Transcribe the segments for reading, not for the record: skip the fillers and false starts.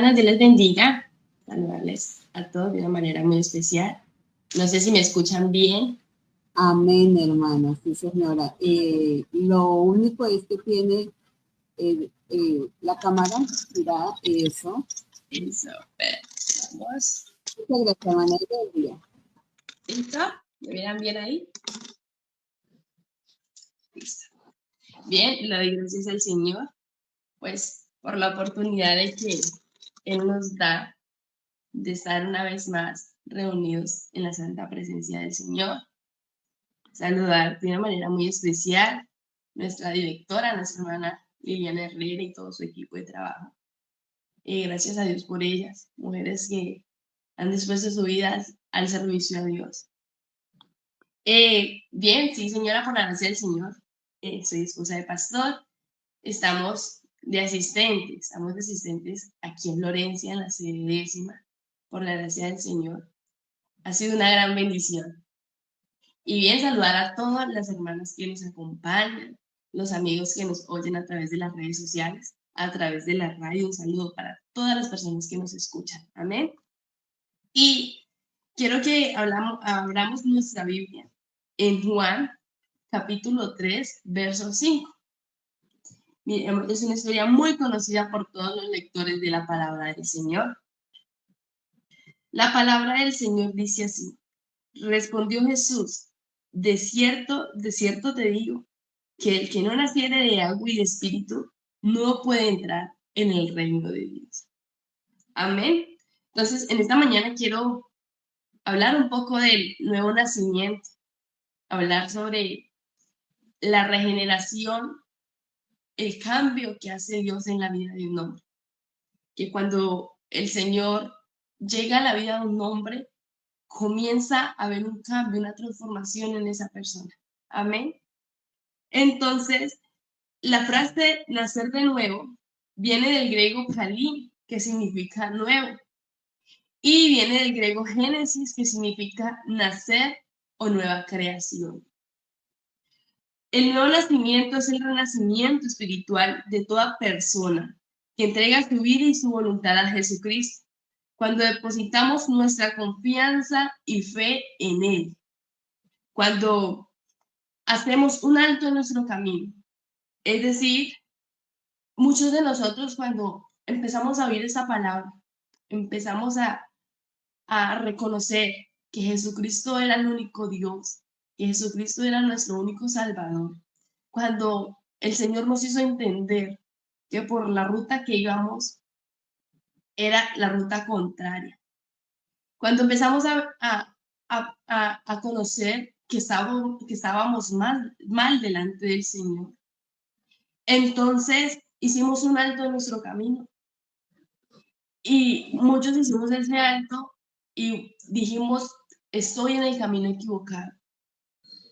Dios les bendiga, saludarles a todos de una manera muy especial. No sé si me escuchan bien. Amén, hermana, sí, señora. Lo único es que tiene la cámara girada, eso. Eso, vamos. Muchas gracias, hermana, y buen día. ¿Listo? ¿Me miran bien ahí? Listo. Bien, le doy gracias al Señor, pues, por la oportunidad de que Él nos da de estar una vez más reunidos en la santa presencia del Señor. Saludar de una manera muy especial nuestra directora, nuestra hermana Liliana Herrera y todo su equipo de trabajo. Gracias a Dios por ellas, mujeres que han dispuesto su vida al servicio a Dios. Bien, sí, señora, por la gracia del Señor, soy esposa de pastor, estamos de asistentes aquí en Florencia, en la sede décima, por la gracia del Señor. Ha sido una gran bendición. Y bien, saludar a todas las hermanas que nos acompañan, los amigos que nos oyen a través de las redes sociales, a través de la radio. Un saludo para todas las personas que nos escuchan. Amén. Y quiero que abramos nuestra Biblia en Juan, capítulo 3, verso 5. Miren, es una historia muy conocida por todos los lectores de la palabra del Señor. La palabra del Señor dice así: respondió Jesús, de cierto te digo, que el que no naciere de agua y de espíritu no puede entrar en el reino de Dios. Amén. Entonces, en esta mañana quiero hablar un poco del nuevo nacimiento, hablar sobre la regeneración, el cambio que hace Dios en la vida de un hombre. Que cuando el Señor llega a la vida de un hombre, comienza a haber un cambio, una transformación en esa persona. Amén. Entonces, la frase nacer de nuevo viene del griego kalin, que significa nuevo, y viene del griego génesis, que significa nacer o nueva creación. El nuevo nacimiento es el renacimiento espiritual de toda persona que entrega su vida y su voluntad a Jesucristo, cuando depositamos nuestra confianza y fe en Él, cuando hacemos un alto en nuestro camino. Es decir, muchos de nosotros cuando empezamos a oír esta palabra, empezamos a reconocer que Jesucristo era el único Dios, que Jesucristo era nuestro único Salvador. Cuando el Señor nos hizo entender que por la ruta que íbamos era la ruta contraria. Cuando empezamos a conocer que estábamos mal delante del Señor, entonces hicimos un alto en nuestro camino. Y muchos hicimos ese alto y dijimos, estoy en el camino equivocado.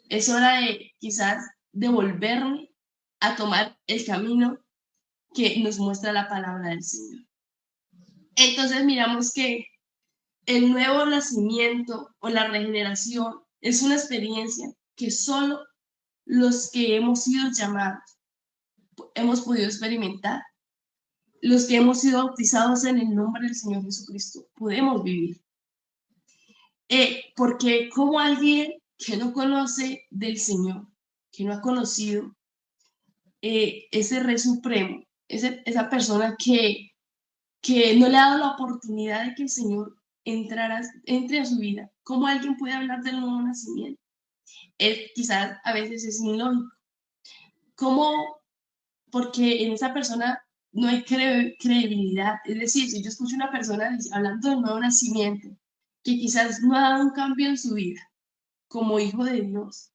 Es hora de quizás devolverme a tomar el camino que nos muestra la palabra del Señor. Entonces miramos que el nuevo nacimiento o la regeneración es una experiencia que solo los que hemos sido llamados hemos podido experimentar. Los que hemos sido bautizados en el nombre del Señor Jesucristo podemos vivir. Porque como alguien que no conoce del Señor, que no ha conocido ese Rey Supremo, esa persona que no le ha dado la oportunidad de que el Señor entre a su vida, ¿cómo alguien puede hablar del nuevo nacimiento? Quizás a veces es ilógico. ¿Cómo? Porque en esa persona no hay credibilidad. Es decir, si yo escucho a una persona hablando del nuevo nacimiento, que quizás no ha dado un cambio en su vida como hijo de Dios,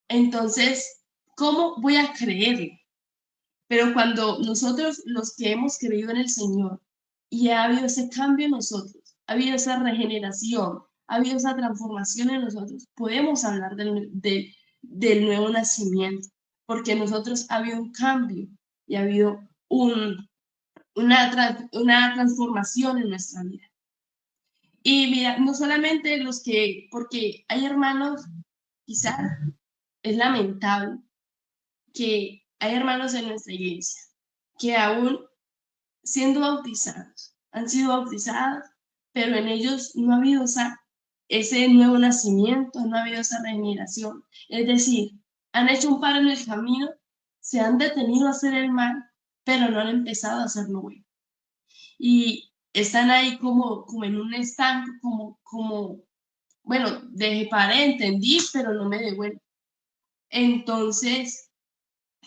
entonces, ¿cómo voy a creerle? Pero cuando nosotros, los que hemos creído en el Señor, y ha habido ese cambio en nosotros, ha habido esa regeneración, ha habido esa transformación en nosotros, podemos hablar del nuevo nacimiento, porque en nosotros ha habido un cambio y ha habido una transformación en nuestra vida. Y mira, no solamente porque hay hermanos, quizás es lamentable que hay hermanos en nuestra iglesia que aún siendo bautizados, han sido bautizados, pero en ellos no ha habido ese nuevo nacimiento, no ha habido esa regeneración. Es decir, han hecho un paro en el camino, se han detenido a hacer el mal, pero no han empezado a hacer lo bueno. Y están ahí como en un estanco, bueno, paré, entendí, pero no me devuelvo. Entonces,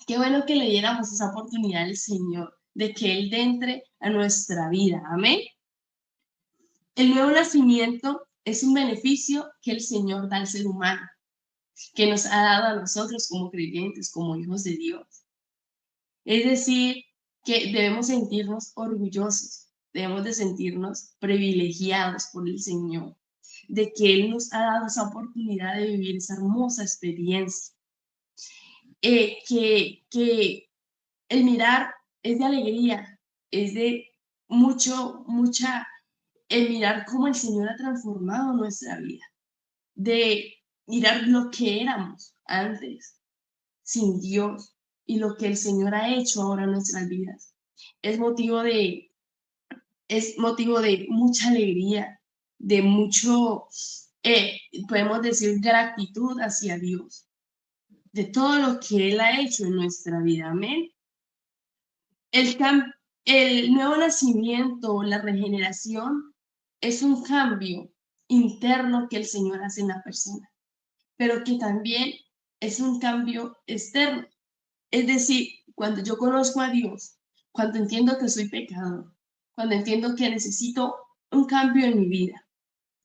qué bueno que le diéramos esa oportunidad al Señor de que Él entre a nuestra vida. Amén. El nuevo nacimiento es un beneficio que el Señor da al ser humano, que nos ha dado a nosotros como creyentes, como hijos de Dios. Es decir, que debemos sentirnos orgullosos, debemos de sentirnos privilegiados por el Señor, de que Él nos ha dado esa oportunidad de vivir esa hermosa experiencia. Que el mirar es de alegría, es de el mirar cómo el Señor ha transformado nuestra vida, de mirar lo que éramos antes, sin Dios, y lo que el Señor ha hecho ahora en nuestras vidas. Es motivo de mucha alegría, de mucho, podemos decir, gratitud hacia Dios, de todo lo que Él ha hecho en nuestra vida. Amén. El nuevo nacimiento, la regeneración, es un cambio interno que el Señor hace en la persona, pero que también es un cambio externo. Es decir, cuando yo conozco a Dios, cuando entiendo que soy pecador, cuando entiendo que necesito un cambio en mi vida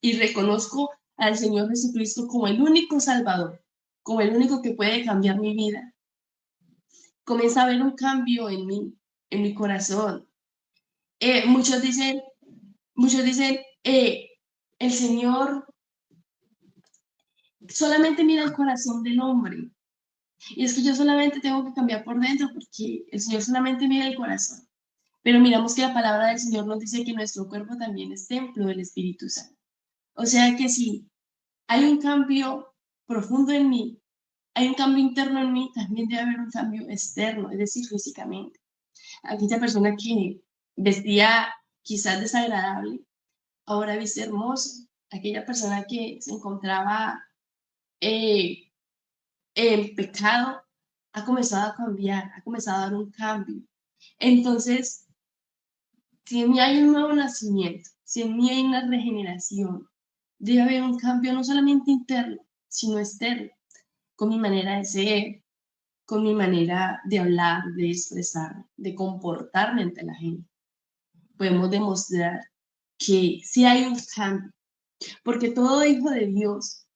y reconozco al Señor Jesucristo como el único Salvador, como el único que puede cambiar mi vida, comienza a haber un cambio en mí, en mi corazón. Muchos dicen, el Señor solamente mira el corazón del hombre. Y es que yo solamente tengo que cambiar por dentro porque el Señor solamente mira el corazón. Pero miramos que la palabra del Señor nos dice que nuestro cuerpo también es templo del Espíritu Santo. O sea que si hay un cambio profundo en mí, hay un cambio interno en mí, también debe haber un cambio externo, es decir, físicamente. Aquella persona que vestía quizás desagradable, ahora viste hermoso. Aquella persona que se encontraba eh, en pecado ha comenzado a cambiar, ha comenzado a dar un cambio. Entonces, si en mí hay un nuevo nacimiento, si en mí hay una regeneración, debe haber un cambio no solamente interno, sino externo, con mi manera de ser, con mi manera de hablar, de expresar, de comportarme ante la gente. Podemos demostrar que sí hay un cambio, porque todo hijo de Dios,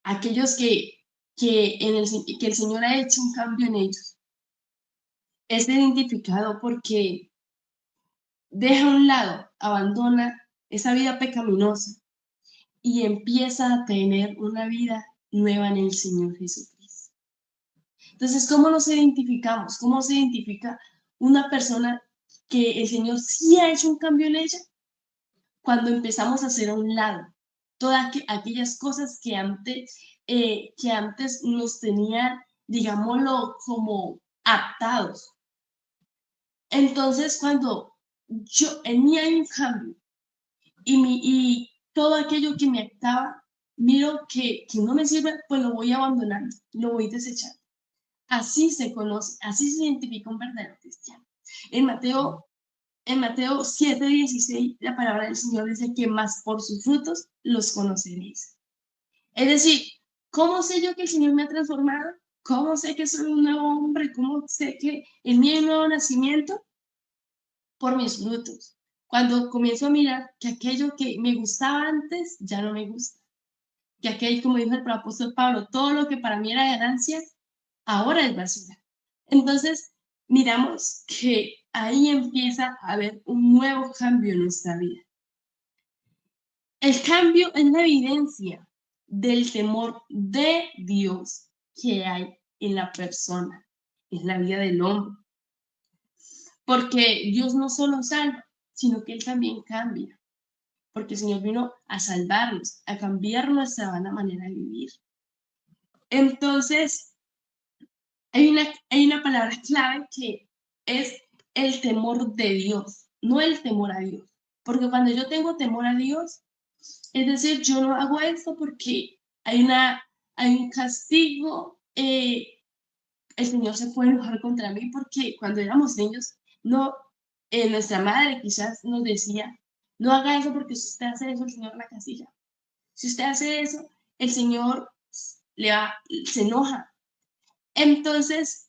aquellos que el Señor ha hecho un cambio en ellos, es identificado porque deja a un lado, abandona esa vida pecaminosa y empieza a tener una vida nueva en el Señor Jesucristo. Entonces, ¿cómo nos identificamos? ¿Cómo se identifica una persona que el Señor sí ha hecho un cambio en ella? Cuando empezamos a hacer a un lado todas aquellas cosas que antes nos tenían, digámoslo, como adaptados. Entonces, cuando en mí hay un cambio y todo aquello que me actaba, miro que no me sirve, pues lo voy abandonando, lo voy desechando. Así se conoce, así se identifica un verdadero cristiano. En Mateo 7:16, la palabra del Señor dice que más por sus frutos los conoceréis. Es decir, ¿cómo sé yo que el Señor me ha transformado? ¿Cómo sé que soy un nuevo hombre? ¿Cómo sé que en mí hay un nuevo nacimiento? Por mis frutos. Cuando comienzo a mirar que aquello que me gustaba antes ya no me gusta. Que aquello, como dijo el apóstol Pablo, todo lo que para mí era ganancia, ahora es basura. Entonces, miramos que ahí empieza a haber un nuevo cambio en nuestra vida. El cambio es la evidencia del temor de Dios que hay en la persona, en la vida del hombre. Porque Dios no solo salva, sino que Él también cambia. Porque el Señor vino a salvarnos, a cambiar nuestra vana manera de vivir. Entonces, hay una palabra clave que es el temor de Dios. no el temor a Dios. Porque cuando yo tengo temor a Dios, es decir, yo no hago esto porque hay un castigo, el Señor se puede enojar contra mí porque cuando éramos niños, no, nuestra madre quizás nos decía, no haga eso porque si usted hace eso, el Señor la castiga. Si usted hace eso, el Señor se enoja. Entonces,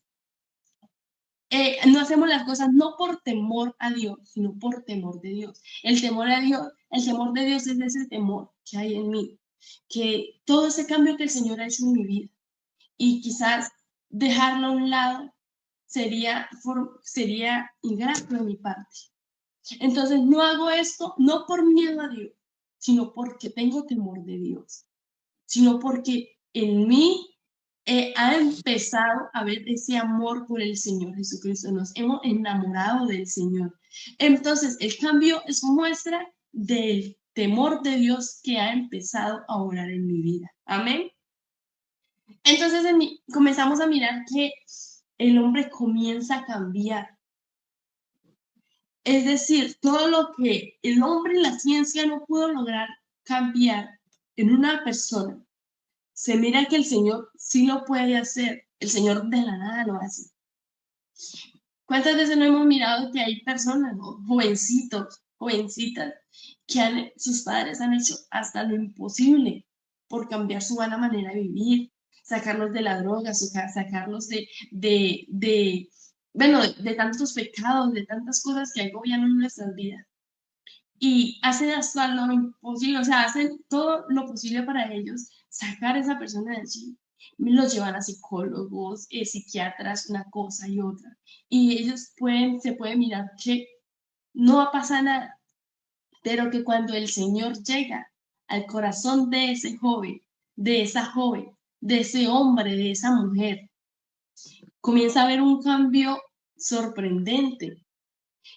no hacemos las cosas no por temor a Dios, sino por temor de Dios. El temor a Dios, el temor de Dios es ese temor que hay en mí, que todo ese cambio que el Señor ha hecho en mi vida y quizás dejarlo a un lado sería ingrato de mi parte. Entonces no hago esto no por miedo a Dios, sino porque tengo temor de Dios, sino porque en mí ha empezado a ver ese amor por el Señor Jesucristo. Nos hemos enamorado del Señor. Entonces, el cambio es muestra del temor de Dios que ha empezado a orar en mi vida. Amén. Entonces, comenzamos a mirar que el hombre comienza a cambiar. Es decir, todo lo que el hombre y la ciencia no pudo lograr cambiar en una persona, se mira que el Señor sí lo puede hacer. El Señor de la nada lo hace. ¿Cuántas veces no hemos mirado que hay personas, ¿no? Jovencitos, jovencitas, que sus padres han hecho hasta lo imposible por cambiar su buena manera de vivir, sacarlos de la droga, sacarlos bueno, de tantos pecados, de tantas cosas que agobian en nuestras vidas? Y hacen hasta lo imposible, o sea, hacen todo lo posible para ellos sacar a esa persona de allí. Los llevan a psicólogos, psiquiatras, una cosa y otra. Y ellos se puede mirar que no va a pasar nada, pero que cuando el Señor llega al corazón de ese joven, de esa joven, de ese hombre, de esa mujer, comienza a haber un cambio sorprendente.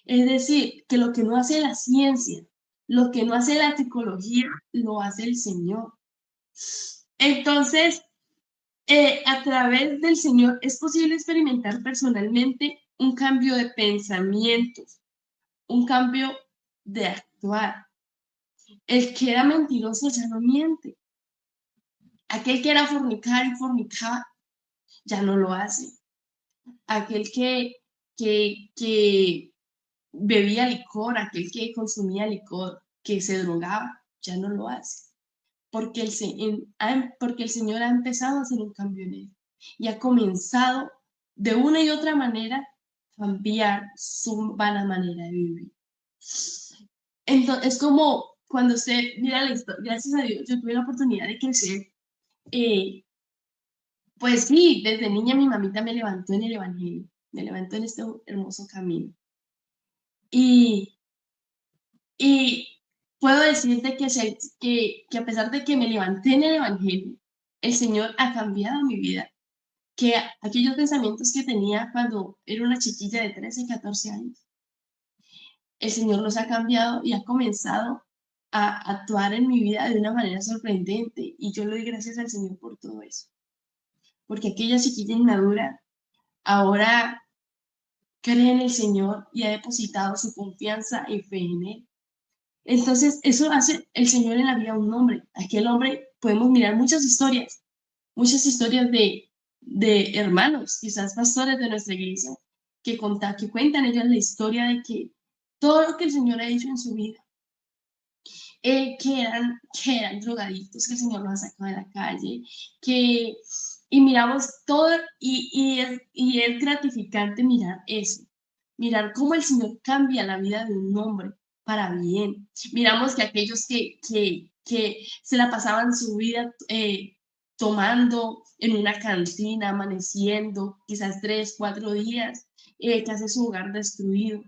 Es decir, que lo que no hace la ciencia, lo que no hace la psicología, lo hace el Señor. Entonces, a través del Señor es posible experimentar personalmente un cambio de pensamientos, un cambio de actuar. El que era mentiroso ya no miente. Aquel que era fornicar y fornicaba ya no lo hace. Aquel que bebía licor, aquel que consumía licor, que se drogaba, ya no lo hace. Porque porque el Señor ha empezado a hacer un cambio en él y ha comenzado de una y otra manera a cambiar su vana manera de vivir. Entonces, es como cuando usted mira la historia, gracias a Dios, yo tuve la oportunidad de crecer. Pues sí, desde niña mi mamita me levantó en el Evangelio, me levantó en este hermoso camino. Y puedo decirte que a pesar de que me levanté en el Evangelio, el Señor ha cambiado mi vida. Que aquellos pensamientos que tenía cuando era una chiquilla de 13, 14 años, el Señor los ha cambiado y ha comenzado a actuar en mi vida de una manera sorprendente. Y yo le doy gracias al Señor por todo eso. Porque aquella chiquilla inmadura ahora cree en el Señor y ha depositado su confianza y fe en Él. Entonces, eso hace el Señor en la vida de un hombre. Aquel hombre, podemos mirar muchas historias de hermanos, quizás pastores de nuestra iglesia, que cuentan ellos la historia de que todo lo que el Señor ha hecho en su vida, que eran drogadictos, que el Señor los ha sacado de la calle, y miramos todo, y es gratificante mirar eso, mirar cómo el Señor cambia la vida de un hombre para bien. Miramos que aquellos que se la pasaban su vida tomando en una cantina, amaneciendo, quizás 3, 4 días, que hace su hogar destruido.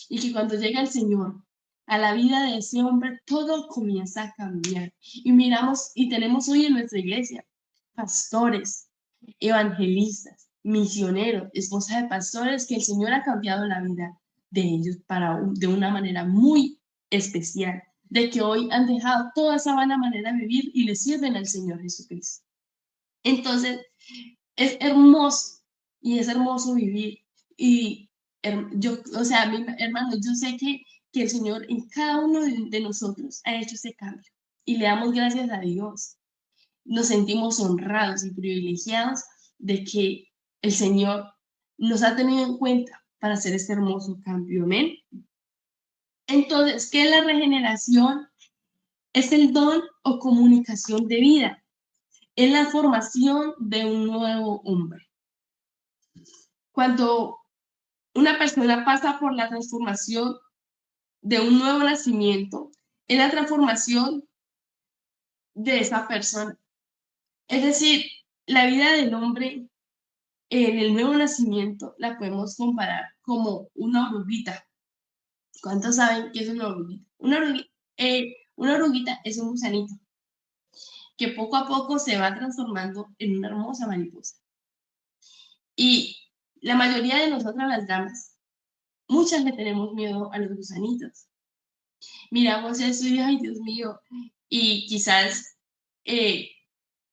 Y que cuando llega el Señor a la vida de ese hombre, todo comienza a cambiar. Y miramos y tenemos hoy en nuestra iglesia pastores, evangelistas, misioneros, esposas de pastores, que el Señor ha cambiado la vida de ellos de una manera muy especial, de que hoy han dejado toda esa vana manera de vivir y le sirven al Señor Jesucristo. Entonces, es hermoso y es hermoso vivir. Y yo, o sea, hermano, yo sé que el Señor en cada uno de nosotros ha hecho ese cambio. Y le damos gracias a Dios. Nos sentimos honrados y privilegiados de que el Señor nos ha tenido en cuenta para hacer este hermoso cambio. Amén. Entonces, ¿qué es la regeneración? Es el don o comunicación de vida. Es la formación de un nuevo hombre. Cuando una persona pasa por la transformación de un nuevo nacimiento, es la transformación de esa persona. Es decir, la vida del hombre en el nuevo nacimiento la podemos comparar como una oruguita. ¿Cuántos saben qué es una oruguita? Una oruguita es un gusanito que poco a poco se va transformando en una hermosa mariposa. Y la mayoría de nosotras las damas, muchas le tenemos miedo a los gusanitos. Miramos eso y, ay, Dios mío, y quizás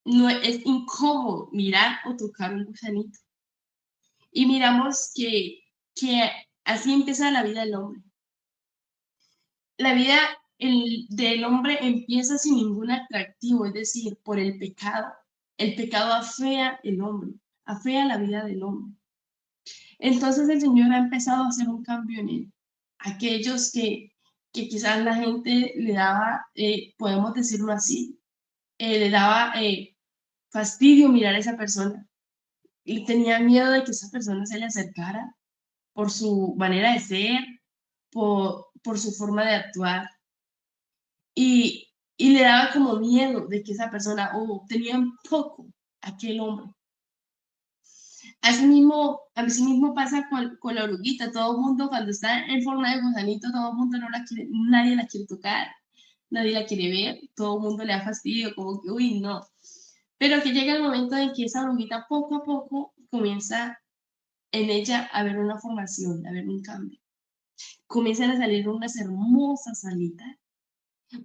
no es incómodo mirar o tocar un gusanito. Y miramos que así empieza la vida del hombre. La vida del hombre empieza sin ningún atractivo, es decir, por el pecado. El pecado afea el hombre, afea la vida del hombre. Entonces el Señor ha empezado a hacer un cambio en él. Aquellos que quizás la gente le daba, podemos decirlo así, le daba fastidio mirar a esa persona. Y tenía miedo de que esa persona se le acercara por su manera de ser, por su forma de actuar. Y le daba como miedo de que esa persona, tenía un poco aquel hombre. Así mismo pasa con la oruguita. Todo el mundo, cuando está en forma de gusanito, todo el mundo no la quiere, nadie la quiere tocar, nadie la quiere ver, todo el mundo le da fastidio, como que, uy, no. Pero que llega el momento en que esa oruguita poco a poco comienza en ella a haber una formación, a haber un cambio. Comienzan a salir unas hermosas alitas,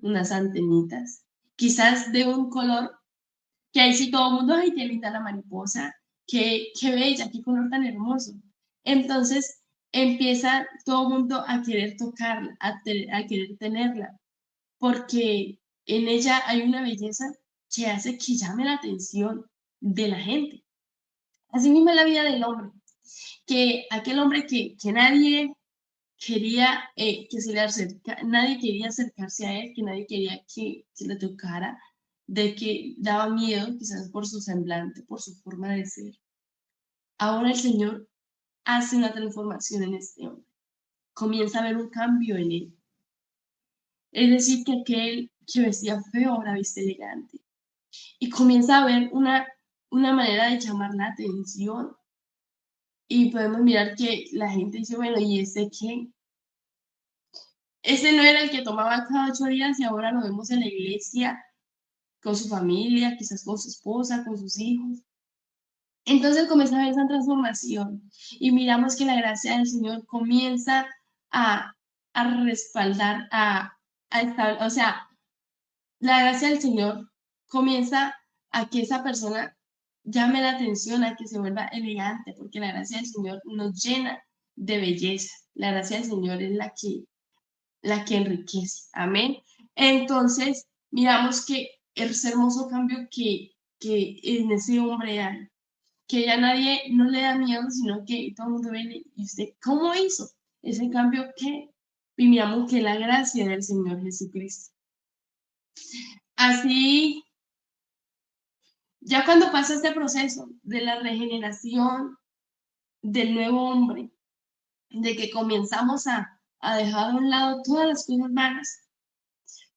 unas antenitas, quizás de un color que ahí sí todo el mundo, ay, qué linda la mariposa, qué bella, qué color tan hermoso. Entonces empieza todo el mundo a querer tocarla, a querer tenerla, porque en ella hay una belleza que hace que llame la atención de la gente. Así mismo es la vida del hombre, que aquel hombre que nadie quería que se le nadie quería acercarse a él, que nadie quería que se le tocara, de que daba miedo quizás por su semblante, por su forma de ser. Ahora el Señor hace una transformación en este hombre. Comienza a ver un cambio en él. Es decir, que aquel que vestía feo ahora viste elegante. Y comienza a ver una manera de llamar la atención. Y podemos mirar que la gente dice, bueno, ¿y este qué? Ese no era el que tomaba cada 8 días y ahora lo vemos en la iglesia con su familia, quizás con su esposa, con sus hijos. Entonces comienza a ver esa transformación y miramos que la gracia del Señor comienza a, respaldar, o sea, la gracia del Señor comienza a que esa persona llame la atención, a que se vuelva elegante, porque la gracia del Señor nos llena de belleza. La gracia del Señor es la que enriquece. Amén. Entonces, miramos que ese hermoso cambio que en ese hombre hay, que ya nadie no le da miedo, sino que todo el mundo viene y usted, ¿cómo hizo ese cambio? ¿Qué? Y miramos que la gracia del Señor Jesucristo. Así, ya cuando pasa este proceso de la regeneración del nuevo hombre, de que comenzamos a dejar a un lado todas las cosas malas,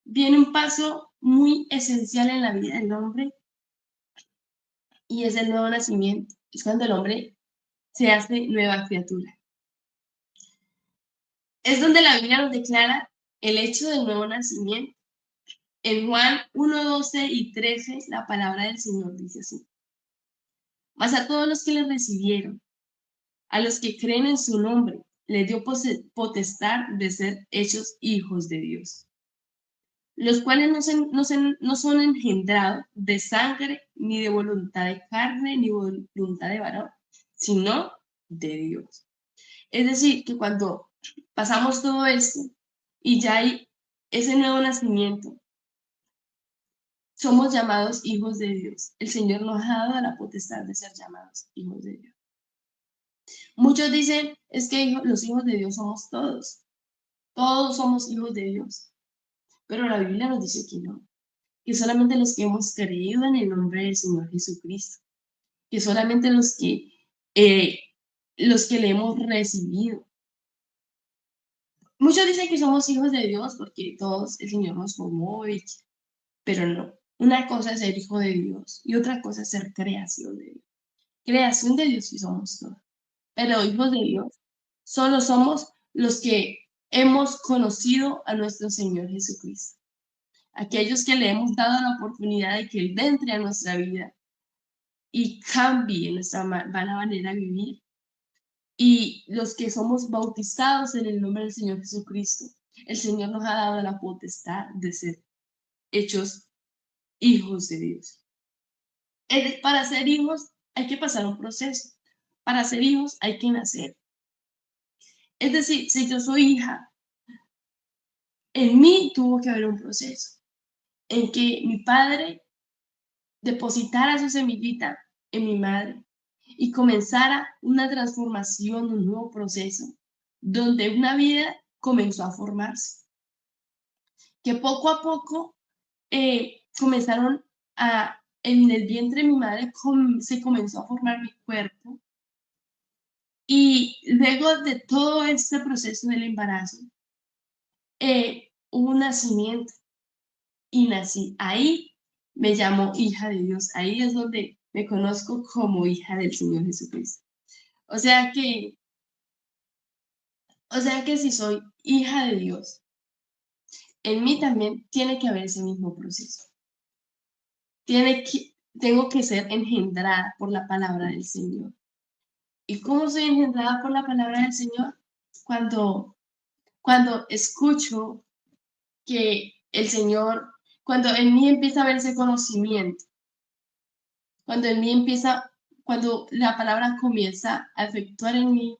viene un paso muy esencial en la vida del hombre y es el nuevo nacimiento. Es cuando el hombre se hace nueva criatura. Es donde la Biblia nos declara el hecho del nuevo nacimiento. En Juan 1, 12 y 13, la palabra del Señor dice así. Mas a todos los que le recibieron, a los que creen en su nombre, les dio potestad de ser hechos hijos de Dios, los cuales no son engendrados de sangre, ni de voluntad de carne, ni voluntad de varón, sino de Dios. Es decir, que cuando pasamos todo esto, y ya hay ese nuevo nacimiento. Somos llamados hijos de Dios. El Señor nos ha dado la potestad de ser llamados hijos de Dios. Muchos dicen, es que los hijos de Dios somos todos. Todos somos hijos de Dios. Pero la Biblia nos dice que no. Que solamente los que hemos creído en el nombre del Señor Jesucristo. Que solamente los que le hemos recibido. Muchos dicen que somos hijos de Dios porque todos el Señor nos formó, pero no. Una cosa es ser hijo de Dios y otra cosa es ser creación de Dios. Creación de Dios sí somos todos. Pero hijos de Dios solo somos los que hemos conocido a nuestro Señor Jesucristo. Aquellos que le hemos dado la oportunidad de que Él entre a nuestra vida y cambie nuestra manera de vivir. Y los que somos bautizados en el nombre del Señor Jesucristo, el Señor nos ha dado la potestad de ser hechos hijos de Dios. Para ser hijos hay que pasar un proceso. Para ser hijos hay que nacer. Es decir, si yo soy hija, en mí tuvo que haber un proceso en que mi padre depositara su semillita en mi madre y comenzara una transformación, un nuevo proceso, donde una vida comenzó a formarse. Que poco a poco comenzaron en el vientre de mi madre se comenzó a formar mi cuerpo. Y luego de todo este proceso del embarazo, hubo un nacimiento y nací. Ahí me llamo hija de Dios. Ahí es donde me conozco como hija del Señor Jesucristo. O sea que si soy hija de Dios, en mí también tiene que haber ese mismo proceso. Tengo que ser engendrada por la palabra del Señor. ¿Y cómo soy engendrada por la palabra del Señor? Cuando escucho que el Señor, cuando en mí empieza a haber ese conocimiento, cuando la palabra comienza a efectuar en mí,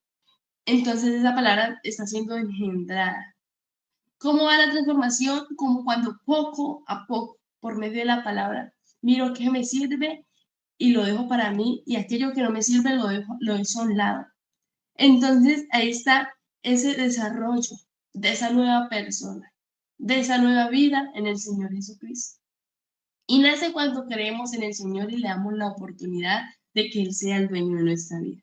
entonces esa palabra está siendo engendrada. ¿Cómo va la transformación? Como cuando poco a poco, por medio de la palabra, miro qué me sirve y lo dejo para mí, y aquello que no me sirve lo dejo a un lado. Entonces ahí está ese desarrollo de esa nueva persona, de esa nueva vida en el Señor Jesucristo. Y nace cuando creemos en el Señor y le damos la oportunidad de que Él sea el dueño de nuestra vida.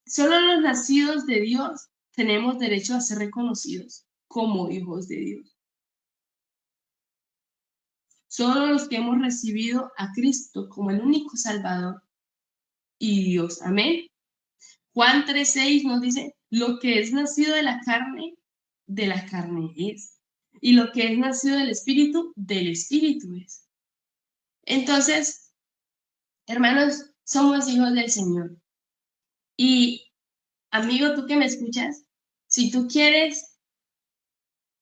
Solo los nacidos de Dios tenemos derecho a ser reconocidos como hijos de Dios. Solo los que hemos recibido a Cristo como el único Salvador y Dios. Amén. Juan 3:6 nos dice, lo que es nacido de la carne es. Y lo que es nacido del Espíritu es. Entonces, hermanos, somos hijos del Señor. Y, amigo, tú que me escuchas, si tú quieres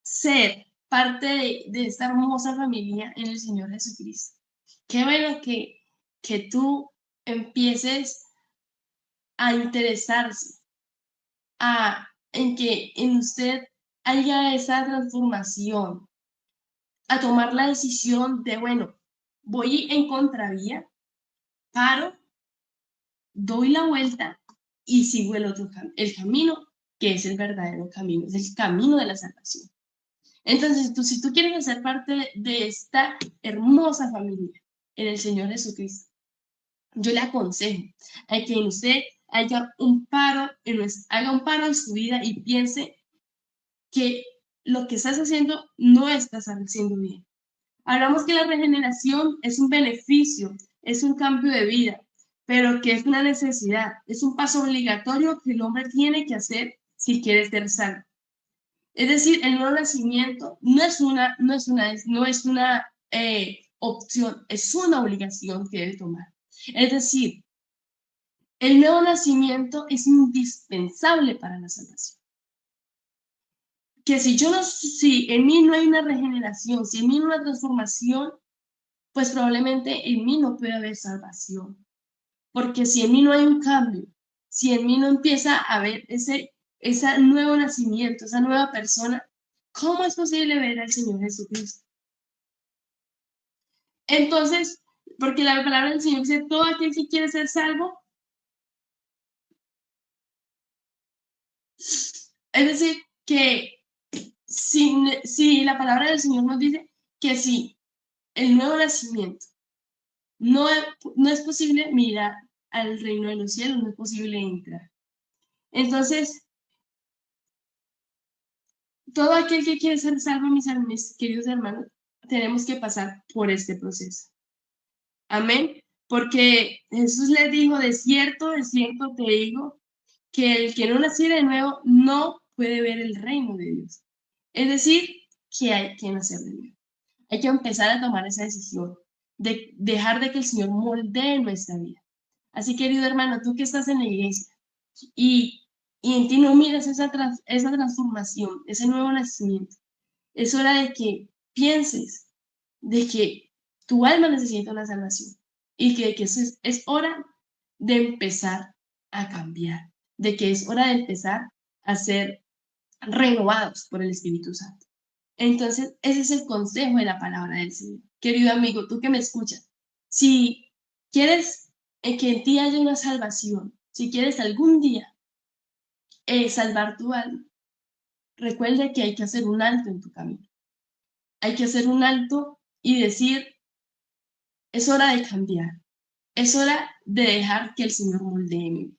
ser parte de esta hermosa familia en el Señor Jesucristo, qué bueno que tú empieces a interesarse, en que en usted haya esa transformación, a tomar la decisión de, bueno, voy en contravía, paro, doy la vuelta y sigo el camino que es el verdadero camino, es el camino de la salvación. Entonces, si tú quieres ser parte de esta hermosa familia en el Señor Jesucristo, yo le aconsejo a que usted haga un paro en su vida y piense que lo que estás haciendo no estás haciendo bien. Hablamos que la regeneración es un beneficio, es un cambio de vida, pero que es una necesidad, es un paso obligatorio que el hombre tiene que hacer si quiere ser salvo. Es decir, el nuevo nacimiento no es una opción, es una obligación que debe tomar. Es decir, el nuevo nacimiento es indispensable para la salvación. Que si en mí no hay una regeneración, si en mí no hay una transformación, pues probablemente en mí no puede haber salvación. Porque si en mí no hay un cambio, si en mí no empieza a haber ese ese nuevo nacimiento, esa nueva persona, ¿cómo es posible ver al Señor Jesucristo? Entonces, porque la palabra del Señor dice, todo aquel que quiere ser salvo, es decir, que si la palabra del Señor nos dice que si el nuevo nacimiento no, no es posible mirar al reino de los cielos, no es posible entrar. Entonces, todo aquel que quiere ser salvo, mis queridos hermanos, tenemos que pasar por este proceso. Amén. Porque Jesús les dijo, de cierto te digo, que el que no naciera de nuevo no puede ver el reino de Dios. Es decir, que hay que nacer de nuevo. Hay que empezar a tomar esa decisión de dejar de que el Señor moldee nuestra vida. Así, querido hermano, tú que estás en la iglesia y en ti no miras esa transformación, ese nuevo nacimiento, es hora de que pienses de que tu alma necesita una salvación y que es hora de empezar a cambiar, de que es hora de empezar a ser renovados por el Espíritu Santo. Entonces, ese es el consejo de la palabra del Señor. Querido amigo, tú que me escuchas, si quieres que en ti haya una salvación, si quieres algún día salvar tu alma, recuerda que hay que hacer un alto en tu camino. Hay que hacer un alto y decir, es hora de cambiar, es hora de dejar que el Señor moldee mi vida.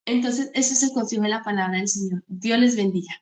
Entonces, ese es el consejo de la palabra del Señor. Dios les bendiga.